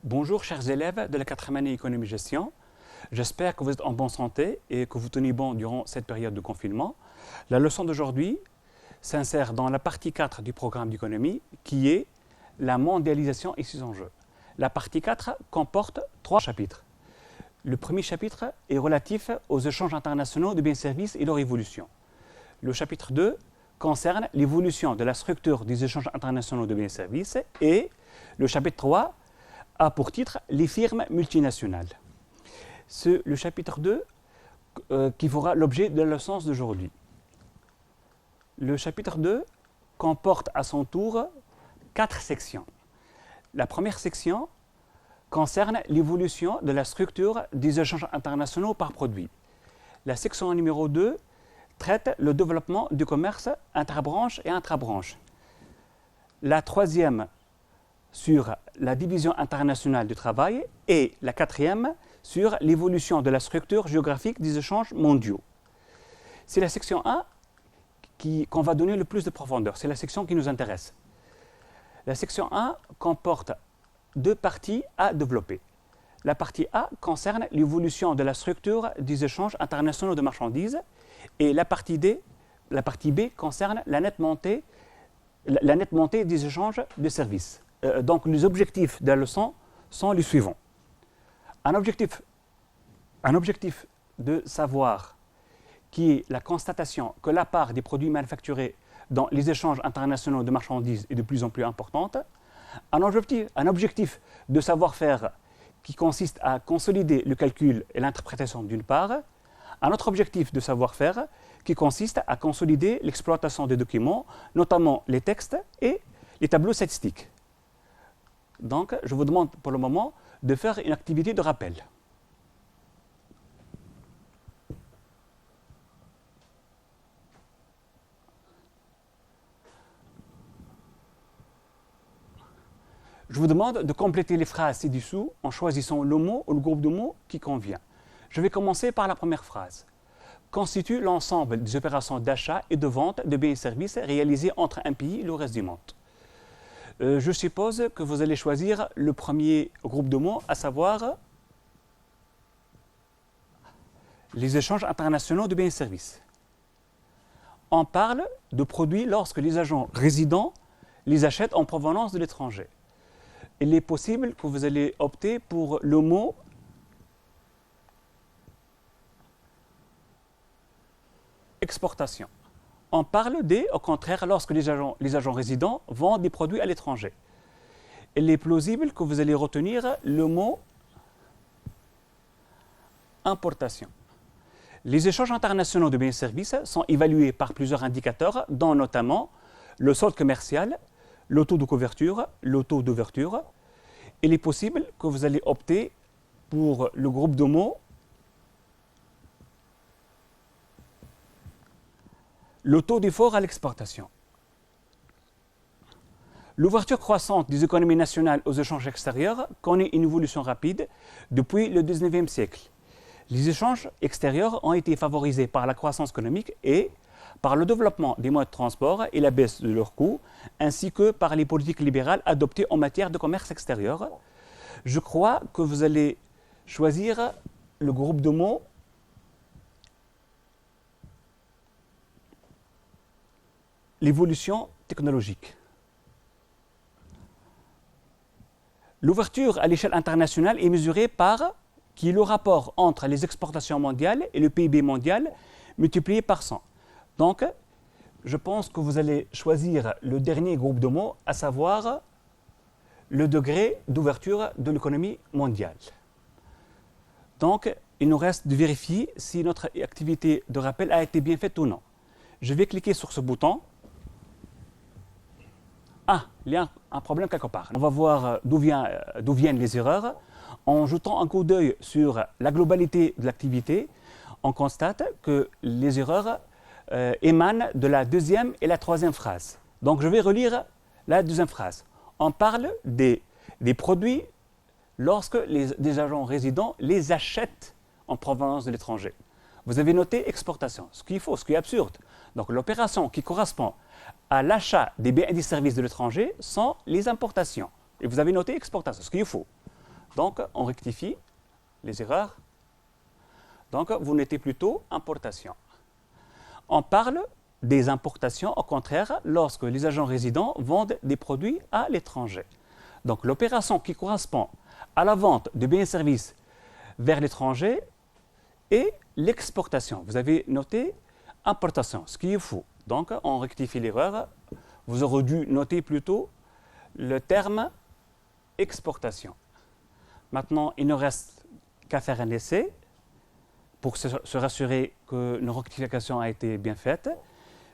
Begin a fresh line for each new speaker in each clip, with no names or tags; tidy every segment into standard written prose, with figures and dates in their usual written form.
Bonjour chers élèves de la 4e année économie-gestion. J'espère que vous êtes en bonne santé et que vous tenez bon durant cette période de confinement. La leçon d'aujourd'hui s'insère dans la partie 4 du programme d'économie qui est la mondialisation et ses enjeux. La partie 4 comporte 3 chapitres. Le premier chapitre est relatif aux échanges internationaux de biens et services et leur évolution. Le chapitre 2 concerne l'évolution de la structure des échanges internationaux de biens et services et le chapitre 3 a pour titre les firmes multinationales. C'est le chapitre 2 qui fera l'objet de la leçon d'aujourd'hui. Le chapitre 2 comporte à son tour 4 sections. La première section concerne l'évolution de la structure des échanges internationaux par produit. La section numéro 2 traite le développement du commerce interbranche et intrabranche. La troisième sur la division internationale du travail et la quatrième sur l'évolution de la structure géographique des échanges mondiaux. C'est la section 1 qu'on va donner le plus de profondeur, c'est la section qui nous intéresse. La section 1 comporte 2 parties à développer. La partie A concerne l'évolution de la structure des échanges internationaux de marchandises et la partie B concerne la nette montée des échanges de services. Donc les objectifs de la leçon sont les suivants. Un objectif de savoir qui est la constatation que la part des produits manufacturés dans les échanges internationaux de marchandises est de plus en plus importante. Un objectif de savoir-faire qui consiste à consolider le calcul et l'interprétation d'une part. Un autre objectif de savoir-faire qui consiste à consolider l'exploitation des documents, notamment les textes et les tableaux statistiques. Donc, je vous demande pour le moment de faire une activité de rappel. Je vous demande de compléter les phrases ci-dessous en choisissant le mot ou le groupe de mots qui convient. Je vais commencer par la première phrase. Constitue l'ensemble des opérations d'achat et de vente de biens et services réalisées entre un pays et le reste du monde. Je suppose que vous allez choisir le premier groupe de mots, à savoir les échanges internationaux de biens et services. On parle de produits lorsque les agents résidents les achètent en provenance de l'étranger. Il est possible que vous allez opter pour le mot exportation. On parle au contraire, lorsque les agents résidents vendent des produits à l'étranger. Il est plausible que vous allez retenir le mot importation. Les échanges internationaux de biens et services sont évalués par plusieurs indicateurs, dont notamment le solde commercial, le taux de couverture, le taux d'ouverture. Il est possible que vous allez opter pour le groupe de mots le taux d'effort à l'exportation. L'ouverture croissante des économies nationales aux échanges extérieurs connaît une évolution rapide depuis le XIXe siècle. Les échanges extérieurs ont été favorisés par la croissance économique et par le développement des moyens de transport et la baisse de leurs coûts, ainsi que par les politiques libérales adoptées en matière de commerce extérieur. Je crois que vous allez choisir le groupe de mots l'évolution technologique. L'ouverture à l'échelle internationale est mesurée par qui est le rapport entre les exportations mondiales et le PIB mondial multiplié par 100. Donc, je pense que vous allez choisir le dernier groupe de mots, à savoir le degré d'ouverture de l'économie mondiale. Donc, il nous reste de vérifier si notre activité de rappel a été bien faite ou non. Je vais cliquer sur ce bouton. Ah, il y a un problème quelque part. On va voir d'où viennent les erreurs. En jetant un coup d'œil sur la globalité de l'activité, on constate que les erreurs émanent de la deuxième et la troisième phrase. Donc, je vais relire la deuxième phrase. On parle des produits lorsque des agents résidents les achètent en provenance de l'étranger. Vous avez noté exportation, ce qui est faux, ce qui est absurde. Donc, l'opération qui correspond à l'achat des biens et des services de l'étranger sont les importations. Et vous avez noté exportation, ce qui est faux. Donc, on rectifie les erreurs. Donc, vous notez plutôt importation. On parle des importations, au contraire, lorsque les agents résidents vendent des produits à l'étranger. Donc, l'opération qui correspond à la vente de biens et services vers l'étranger est l'exportation. Vous avez noté importation, ce qui est faux. Donc, on rectifie l'erreur. Vous aurez dû noter plutôt le terme exportation. Maintenant, il ne reste qu'à faire un essai pour se rassurer que nos rectifications a été bien faite.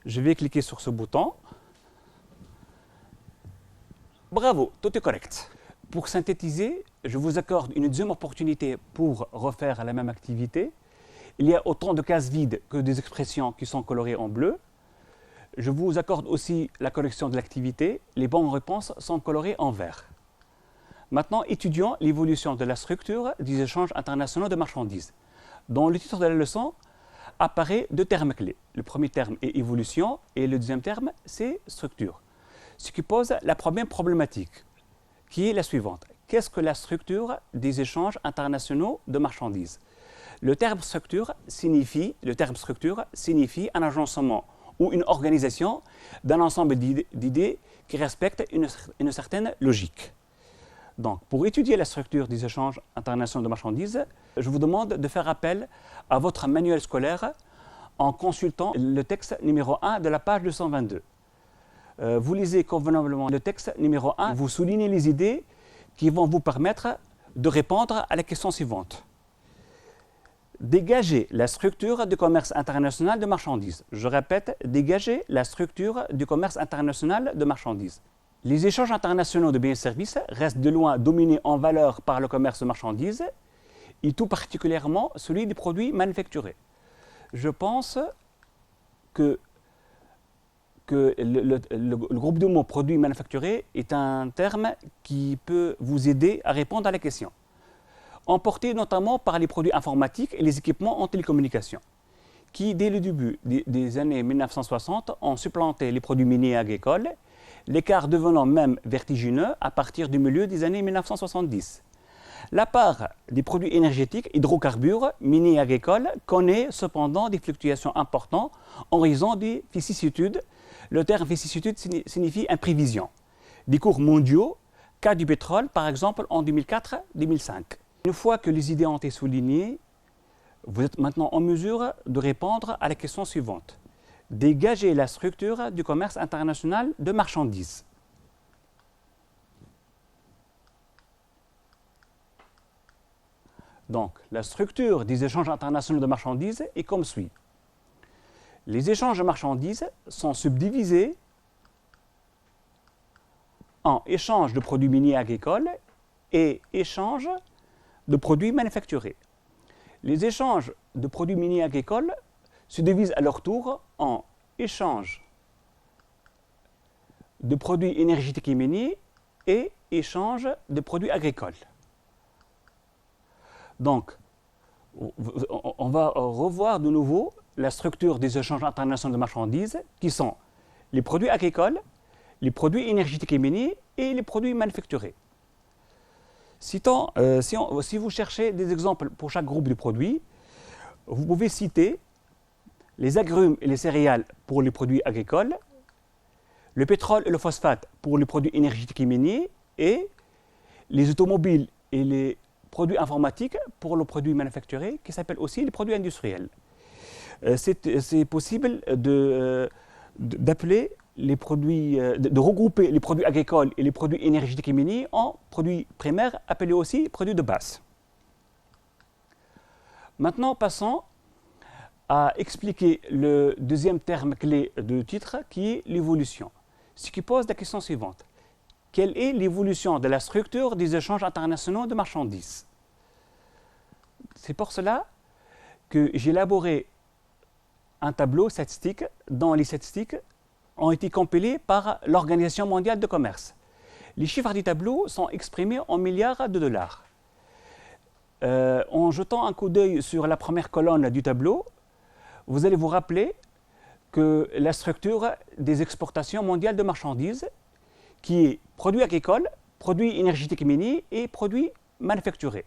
Je vais cliquer sur ce bouton. Bravo, tout est correct. Pour synthétiser, je vous accorde une deuxième opportunité pour refaire la même activité. Il y a autant de cases vides que des expressions qui sont colorées en bleu. Je vous accorde aussi la correction de l'activité. Les bonnes réponses sont colorées en vert. Maintenant, étudions l'évolution de la structure des échanges internationaux de marchandises. Dans le titre de la leçon, apparaît deux termes clés. Le premier terme est évolution et le deuxième terme, c'est structure. Ce qui pose la première problématique, qui est la suivante. Qu'est-ce que la structure des échanges internationaux de marchandises? Le terme structure signifie un agencement ou une organisation d'un ensemble d'idées qui respectent une certaine logique. Donc, pour étudier la structure des échanges internationaux de marchandises, je vous demande de faire appel à votre manuel scolaire en consultant le texte numéro 1 de la page 222. Vous lisez convenablement le texte numéro 1, vous soulignez les idées qui vont vous permettre de répondre à la question suivante. Dégager la structure du commerce international de marchandises. Je répète, dégager la structure du commerce international de marchandises. Les échanges internationaux de biens et services restent de loin dominés en valeur par le commerce de marchandises et tout particulièrement celui des produits manufacturés. Je pense que le groupe de mots produits manufacturés est un terme qui peut vous aider à répondre à la question. Emporté notamment par les produits informatiques et les équipements en télécommunication, qui dès le début des années 1960 ont supplanté les produits miniers et agricoles, l'écart devenant même vertigineux à partir du milieu des années 1970. La part des produits énergétiques, hydrocarbures, miniers et agricoles connaît cependant des fluctuations importantes en raison des vicissitudes. Le terme vicissitude signifie imprévision. Des cours mondiaux, cas du pétrole par exemple en 2004-2005. Une fois que les idées ont été soulignées, vous êtes maintenant en mesure de répondre à la question suivante. Dégager la structure du commerce international de marchandises. Donc, la structure des échanges internationaux de marchandises est comme suit. Les échanges de marchandises sont subdivisés en échange de produits miniers agricoles et échange de produits manufacturés. Les échanges de produits miniers agricoles se divisent à leur tour en échange de produits énergétiques et miniers et échange de produits agricoles. Donc, on va revoir de nouveau la structure des échanges internationaux de marchandises qui sont les produits agricoles, les produits énergétiques et miniers et les produits manufacturés. Si vous cherchez des exemples pour chaque groupe de produits, vous pouvez citer les agrumes et les céréales pour les produits agricoles, le pétrole et le phosphate pour les produits énergétiques et miniers et les automobiles et les produits informatiques pour les produits manufacturés qui s'appellent aussi les produits industriels. C'est possible d'appeler les produits, de regrouper les produits agricoles et les produits énergétiques et miniers en produits primaires appelés aussi produits de base. Maintenant, passons à expliquer le deuxième terme clé du titre qui est l'évolution. Ce qui pose la question suivante. Quelle est l'évolution de la structure des échanges internationaux de marchandises? C'est pour cela que j'ai élaboré un tableau statistique dont les statistiques ont été compilées par l'Organisation mondiale du commerce. Les chiffres du tableau sont exprimés en milliards de dollars. En jetant un coup d'œil sur la première colonne du tableau, vous allez vous rappeler que la structure des exportations mondiales de marchandises, qui est produits agricoles, produits énergétiques et miniers et produits manufacturés.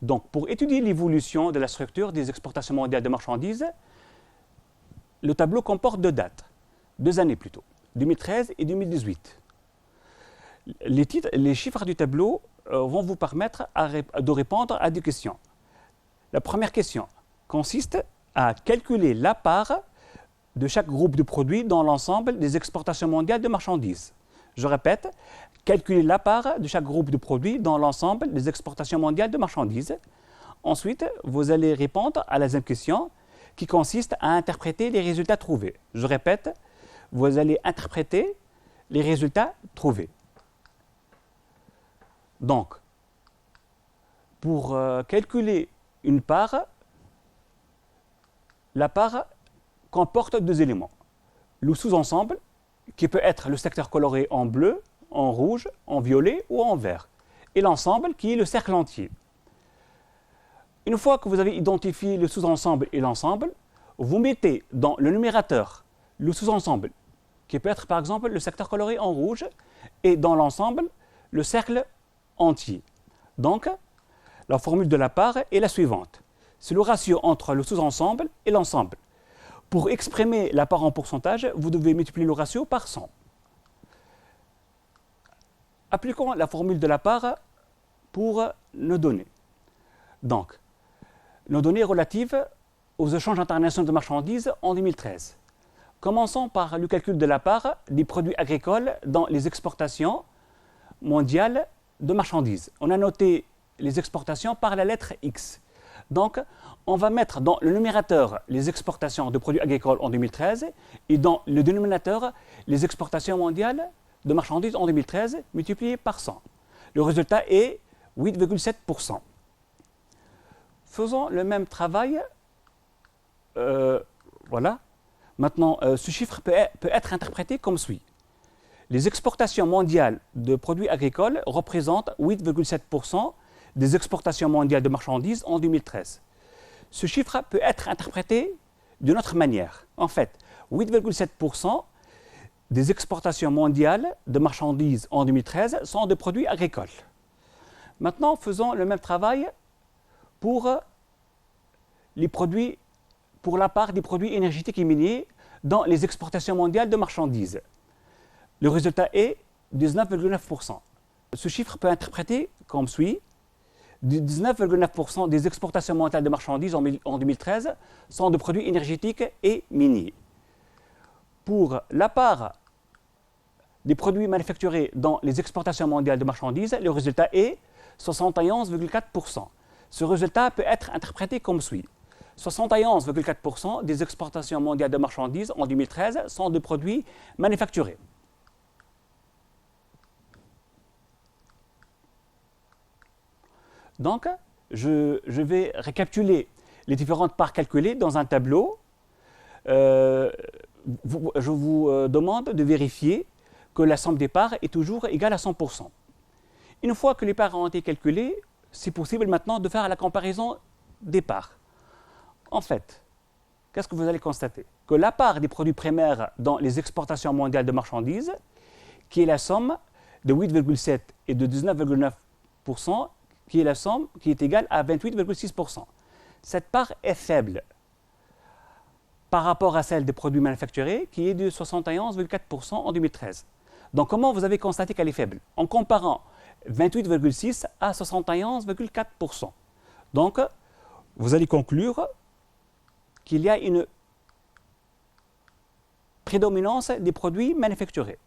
Donc, pour étudier l'évolution de la structure des exportations mondiales de marchandises, le tableau comporte deux dates, 2 années plutôt, 2013 et 2018. Les chiffres du tableau vont vous permettre de répondre à des questions. La première question consiste à calculer la part de chaque groupe de produits dans l'ensemble des exportations mondiales de marchandises. Je répète, calculer la part de chaque groupe de produits dans l'ensemble des exportations mondiales de marchandises. Ensuite, vous allez répondre à la deuxième question qui consiste à interpréter les résultats trouvés. Je répète, vous allez interpréter les résultats trouvés. Donc, pour calculer une part, la part comporte deux éléments. Le sous-ensemble, qui peut être le secteur coloré en bleu, en rouge, en violet ou en vert. Et l'ensemble, qui est le cercle entier. Une fois que vous avez identifié le sous-ensemble et l'ensemble, vous mettez dans le numérateur le sous-ensemble, qui peut être par exemple le secteur coloré en rouge, et dans l'ensemble, le cercle entier. Donc, la formule de la part est la suivante. C'est le ratio entre le sous-ensemble et l'ensemble. Pour exprimer la part en pourcentage, vous devez multiplier le ratio par 100. Appliquons la formule de la part pour nos données. Donc, nos données relatives aux échanges internationaux de marchandises en 2013. Commençons par le calcul de la part des produits agricoles dans les exportations mondiales de marchandises. On a noté les exportations par la lettre X. Donc, on va mettre dans le numérateur les exportations de produits agricoles en 2013 et dans le dénominateur les exportations mondiales de marchandises en 2013 multipliées par 100. Le résultat est 8,7%. Faisons le même travail. Voilà. Maintenant, ce chiffre peut être interprété comme suit. Les exportations mondiales de produits agricoles représentent 8,7% des exportations mondiales de marchandises en 2013. Ce chiffre peut être interprété d'une autre manière. En fait, 8,7% des exportations mondiales de marchandises en 2013 sont de produits agricoles. Maintenant, faisons le même travail pour les produits, pour la part des produits énergétiques et miniers dans les exportations mondiales de marchandises. Le résultat est 19,9%. Ce chiffre peut être interprété comme suit. 19,9% des exportations mondiales de marchandises en 2013 sont de produits énergétiques et miniers. Pour la part des produits manufacturés dans les exportations mondiales de marchandises, le résultat est 71,4%. Ce résultat peut être interprété comme suit. 71,4% des exportations mondiales de marchandises en 2013 sont de produits manufacturés. Donc, je vais récapituler les différentes parts calculées dans un tableau. Je vous demande de vérifier que la somme des parts est toujours égale à 100%. Une fois que les parts ont été calculées, c'est possible maintenant de faire la comparaison des parts. En fait, qu'est-ce que vous allez constater? Que la part des produits primaires dans les exportations mondiales de marchandises, qui est la somme de 8,7 et de 19,9%, qui est la somme qui est égale à 28,6%. Cette part est faible par rapport à celle des produits manufacturés, qui est de 71,4% en 2013. Donc, comment vous avez constaté qu'elle est faible? En comparant 28,6 à 71,4%. Donc, vous allez conclure qu'il y a une prédominance des produits manufacturés.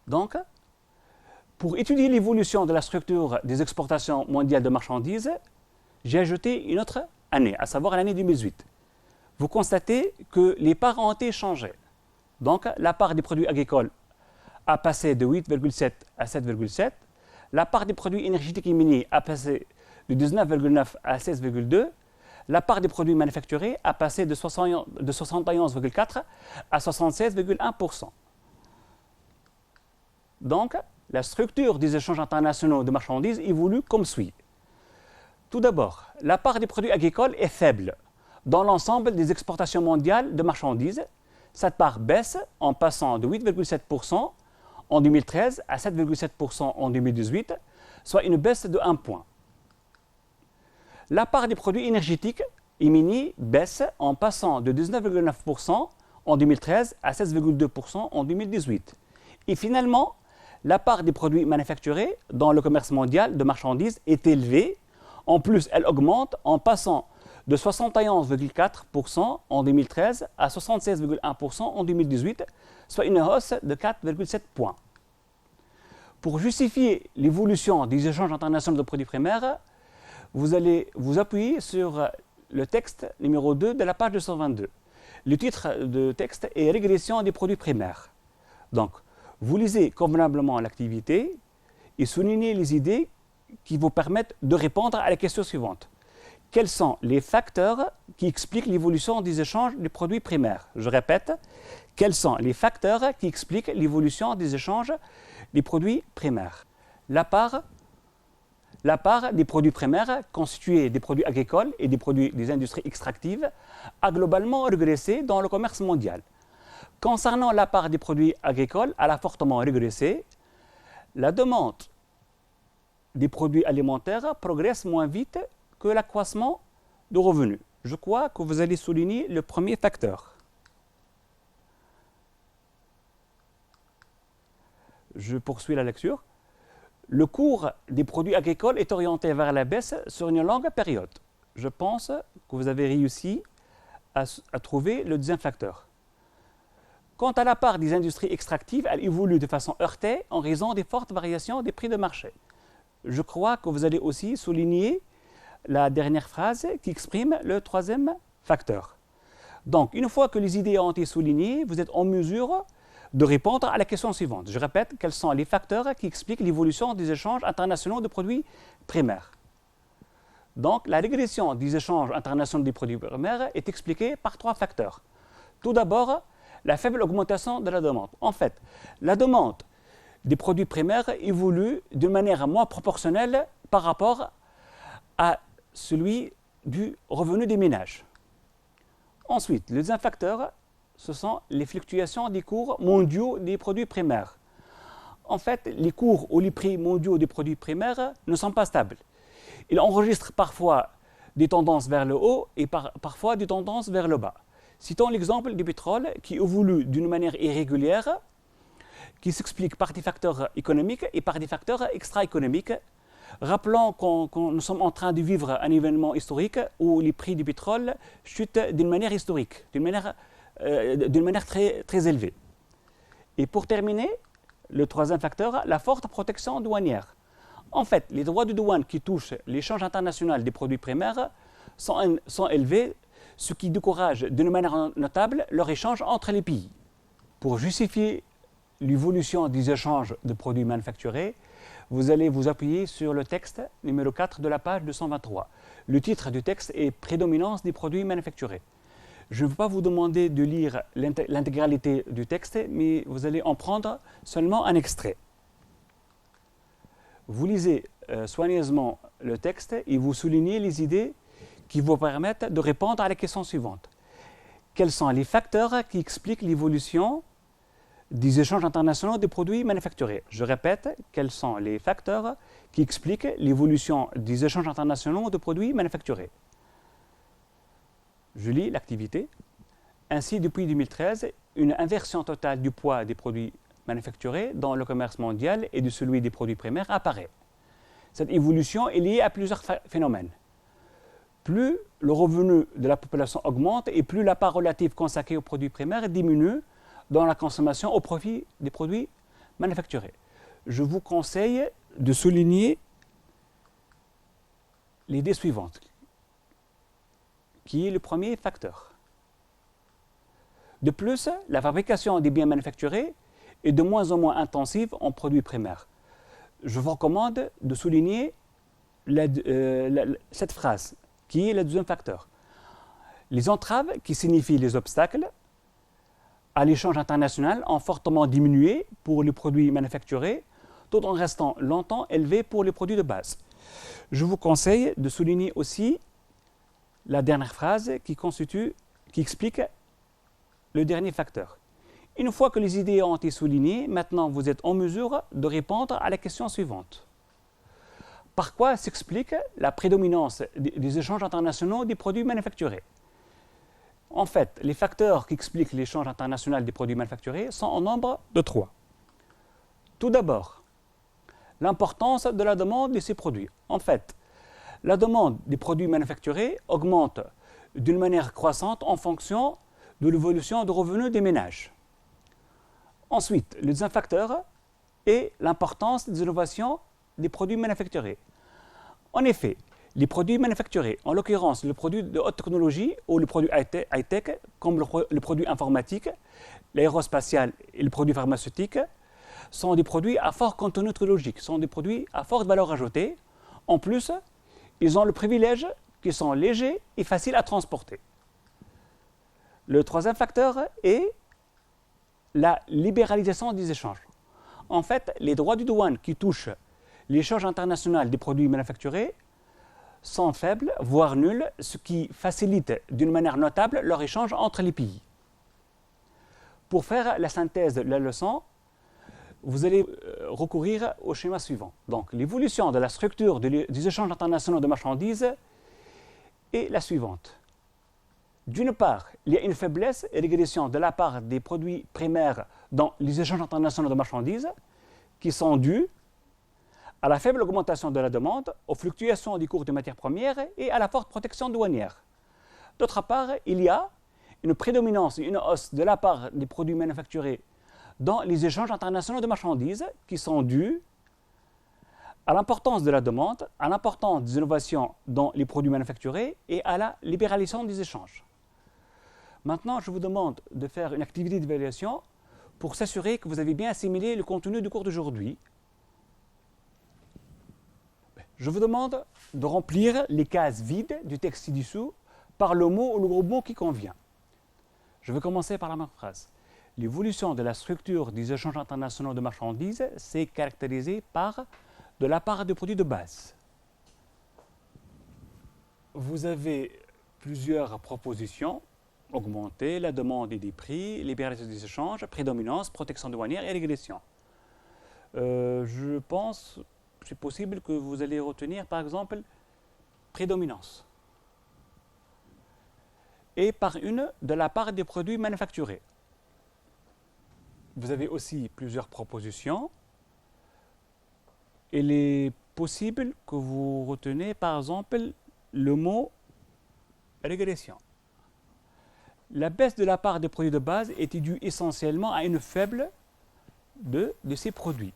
Donc, pour étudier l'évolution de la structure des exportations mondiales de marchandises, j'ai ajouté une autre année, à savoir l'année 2018. Vous constatez que les parts ont été changées. Donc, la part des produits agricoles a passé de 8,7 à 7,7. La part des produits énergétiques et miniers a passé de 19,9 à 16,2. La part des produits manufacturés a passé de 71,4 à 76,1%. Donc, la structure des échanges internationaux de marchandises évolue comme suit. Tout d'abord, la part des produits agricoles est faible dans l'ensemble des exportations mondiales de marchandises. Cette part baisse en passant de 8,7% en 2013 à 7,7% en 2018, soit une baisse de 1 point. La part des produits énergétiques éminis baisse en passant de 19,9% en 2013 à 16,2% en 2018. Et finalement, la part des produits manufacturés dans le commerce mondial de marchandises est élevée. En plus, elle augmente en passant de 71,4% en 2013 à 76,1% en 2018, soit une hausse de 4,7 points. Pour justifier l'évolution des échanges internationaux de produits primaires, vous allez vous appuyer sur le texte numéro 2 de la page 222. Le titre de texte est « Régression des produits primaires ». Donc, vous lisez convenablement l'activité et soulignez les idées qui vous permettent de répondre à la question suivante. Quels sont les facteurs qui expliquent l'évolution des échanges des produits primaires? Je répète, quels sont les facteurs qui expliquent l'évolution des échanges des produits primaires? La part des produits primaires constitués des produits agricoles et des produits des industries extractives a globalement régressé dans le commerce mondial. Concernant la part des produits agricoles, elle a fortement régressé. La demande des produits alimentaires progresse moins vite que l'accroissement de revenus. Je crois que vous allez souligner le premier facteur. Je poursuis la lecture. Le cours des produits agricoles est orienté vers la baisse sur une longue période. Je pense que vous avez réussi à trouver le deuxième facteur. Quant à la part des industries extractives, elle évolue de façon heurtée en raison des fortes variations des prix de marché. Je crois que vous allez aussi souligner la dernière phrase qui exprime le troisième facteur. Donc, une fois que les idées ont été soulignées, vous êtes en mesure de répondre à la question suivante. Je répète, quels sont les facteurs qui expliquent l'évolution des échanges internationaux de produits primaires? Donc, la régression des échanges internationaux des produits primaires est expliquée par 3 facteurs. Tout d'abord, la faible augmentation de la demande. En fait, la demande des produits primaires évolue d'une manière moins proportionnelle par rapport à celui du revenu des ménages. Ensuite, le deuxième facteur, ce sont les fluctuations des cours mondiaux des produits primaires. En fait, les cours ou les prix mondiaux des produits primaires ne sont pas stables. Ils enregistrent parfois des tendances vers le haut et parfois des tendances vers le bas. Citons l'exemple du pétrole qui évolue d'une manière irrégulière, qui s'explique par des facteurs économiques et par des facteurs extra-économiques. Rappelons que nous sommes en train de vivre un événement historique où les prix du pétrole chutent d'une manière historique, d'une manière très, très élevée. Et pour terminer, le troisième facteur, la forte protection douanière. En fait, les droits de douane qui touchent l'échange international des produits primaires sont élevés, ce qui décourage d'une manière notable leur échange entre les pays. Pour justifier l'évolution des échanges de produits manufacturés, vous allez vous appuyer sur le texte numéro 4 de la page 223. Le titre du texte est « Prédominance des produits manufacturés ». Je ne vais pas vous demander de lire l'intégralité du texte, mais vous allez en prendre seulement un extrait. Vous lisez soigneusement le texte et vous soulignez les idées qui vous permettent de répondre à la question suivante. Quels sont les facteurs qui expliquent l'évolution des échanges internationaux des produits manufacturés? Je répète, quels sont les facteurs qui expliquent l'évolution des échanges internationaux de produits manufacturés? Je lis l'activité. Ainsi, depuis 2013, une inversion totale du poids des produits manufacturés dans le commerce mondial et de celui des produits primaires apparaît. Cette évolution est liée à plusieurs phénomènes. Plus le revenu de la population augmente et plus la part relative consacrée aux produits primaires diminue dans la consommation au profit des produits manufacturés. Je vous conseille de souligner l'idée suivante, qui est le premier facteur. De plus, la fabrication des biens manufacturés est de moins en moins intensive en produits primaires. Je vous recommande de souligner cette phrase, qui est le deuxième facteur. Les entraves, qui signifient les obstacles à l'échange international, ont fortement diminué pour les produits manufacturés, tout en restant longtemps élevés pour les produits de base. Je vous conseille de souligner aussi la dernière phrase qui explique le dernier facteur. Une fois que les idées ont été soulignées, maintenant vous êtes en mesure de répondre à la question suivante. Par quoi s'explique la prédominance des échanges internationaux des produits manufacturés? En fait, les facteurs qui expliquent l'échange international des produits manufacturés sont au nombre de 3. Tout d'abord, l'importance de la demande de ces produits. En fait, la demande des produits manufacturés augmente d'une manière croissante en fonction de l'évolution des revenus des ménages. Ensuite, le deuxième facteur est l'importance des innovations des produits manufacturés. En effet, les produits manufacturés, en l'occurrence le produit de haute technologie ou le produit high-tech, comme le produit informatique, l'aérospatial et le produit pharmaceutique, sont des produits à fort contenu technologique, sont des produits à forte valeur ajoutée. En plus, ils ont le privilège qu'ils sont légers et faciles à transporter. Le troisième facteur est la libéralisation des échanges. En fait, les droits de douane qui touchent l'échange international des produits manufacturés sont faibles, voire nuls, ce qui facilite d'une manière notable leur échange entre les pays. Pour faire la synthèse de la leçon, vous allez recourir au schéma suivant. Donc, l'évolution de la structure des échanges internationaux de marchandises est la suivante. D'une part, il y a une faiblesse et régression de la part des produits primaires dans les échanges internationaux de marchandises qui sont dus à la faible augmentation de la demande, aux fluctuations des cours de matières premières et à la forte protection douanière. D'autre part, il y a une prédominance et une hausse de la part des produits manufacturés dans les échanges internationaux de marchandises qui sont dus à l'importance de la demande, à l'importance des innovations dans les produits manufacturés et à la libéralisation des échanges. Maintenant, je vous demande de faire une activité d'évaluation pour s'assurer que vous avez bien assimilé le contenu du cours d'aujourd'hui. Je vous demande de remplir les cases vides du texte ci-dessous par le mot ou le gros mot qui convient. Je vais commencer par la même phrase. L'évolution de la structure des échanges internationaux de marchandises s'est caractérisée par de la part des produits de base. Vous avez plusieurs propositions. Augmenter la demande et des prix, libéralisation des échanges, prédominance, protection douanière et régression. Je pense que c'est possible que vous allez retenir par exemple prédominance. Et par une de la part des produits manufacturés. Vous avez aussi plusieurs propositions. Il est possible que vous retenez par exemple le mot régression. La baisse de la part des produits de base était due essentiellement à une faible de ces produits.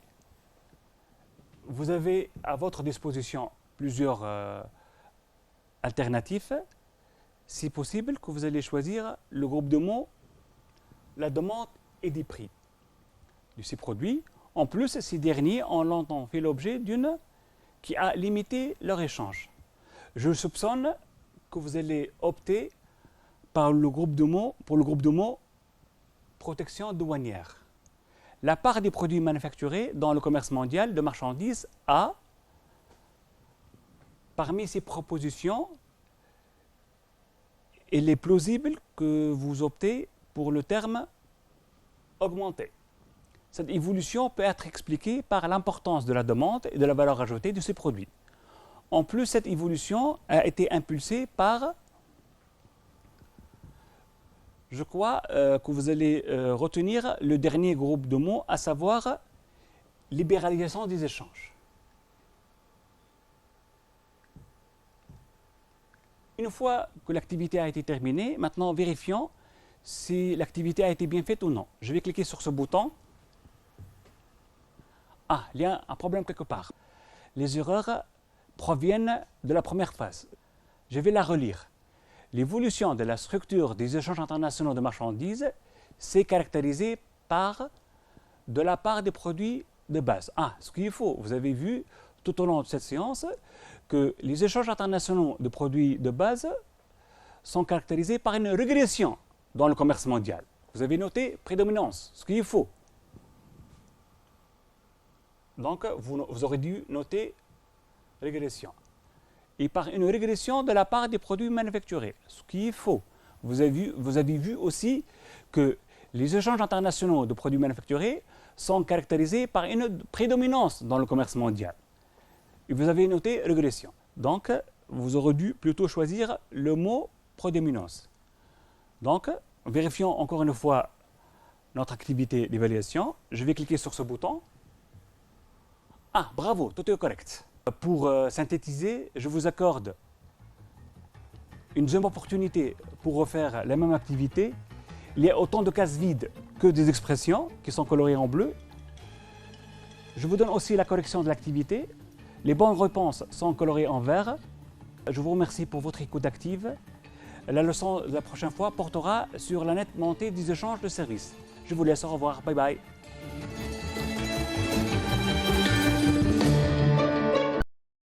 Vous avez à votre disposition plusieurs alternatives. C'est possible que vous allez choisir le groupe de mots la demande et des prix de ces produits. En plus, ces derniers ont longtemps fait l'objet d'une qui a limité leur échange. Je soupçonne que vous allez opter pour le groupe de mots protection douanière. La part des produits manufacturés dans le commerce mondial de marchandises a, parmi ces propositions, il est plausible que vous optez pour le terme augmenter. Cette évolution peut être expliquée par l'importance de la demande et de la valeur ajoutée de ces produits. En plus, cette évolution a été impulsée par, je crois que vous allez retenir le dernier groupe de mots, à savoir libéralisation des échanges. Une fois que l'activité a été terminée, maintenant vérifions si l'activité a été bien faite ou non. Je vais cliquer sur ce bouton. Ah, il y a un problème quelque part. Les erreurs proviennent de la première phase. Je vais la relire. L'évolution de la structure des échanges internationaux de marchandises s'est caractérisée par de la part des produits de base. Ah, ce qu'il faut, vous avez vu tout au long de cette séance que les échanges internationaux de produits de base sont caractérisés par une régression dans le commerce mondial. Vous avez noté prédominance, ce qu'il faut. Donc, vous aurez dû noter régression. Et par une régression de la part des produits manufacturés, ce qui est faux. Vous avez vu aussi que Les échanges internationaux de produits manufacturés sont caractérisés par une prédominance dans le commerce mondial. Et vous avez noté régression. Donc, vous aurez dû plutôt choisir le mot prédominance. Donc, vérifions encore une fois notre activité d'évaluation. Je vais cliquer sur ce bouton. Ah, bravo, tout est correct. Pour synthétiser, je vous accorde une deuxième opportunité pour refaire la même activité. Il y a autant de cases vides que des expressions qui sont colorées en bleu. Je vous donne aussi la correction de l'activité. Les bonnes réponses sont colorées en vert. Je vous remercie pour votre écoute active. La leçon de la prochaine fois portera sur la nette montée des échanges de services. Je vous laisse, au revoir, bye bye.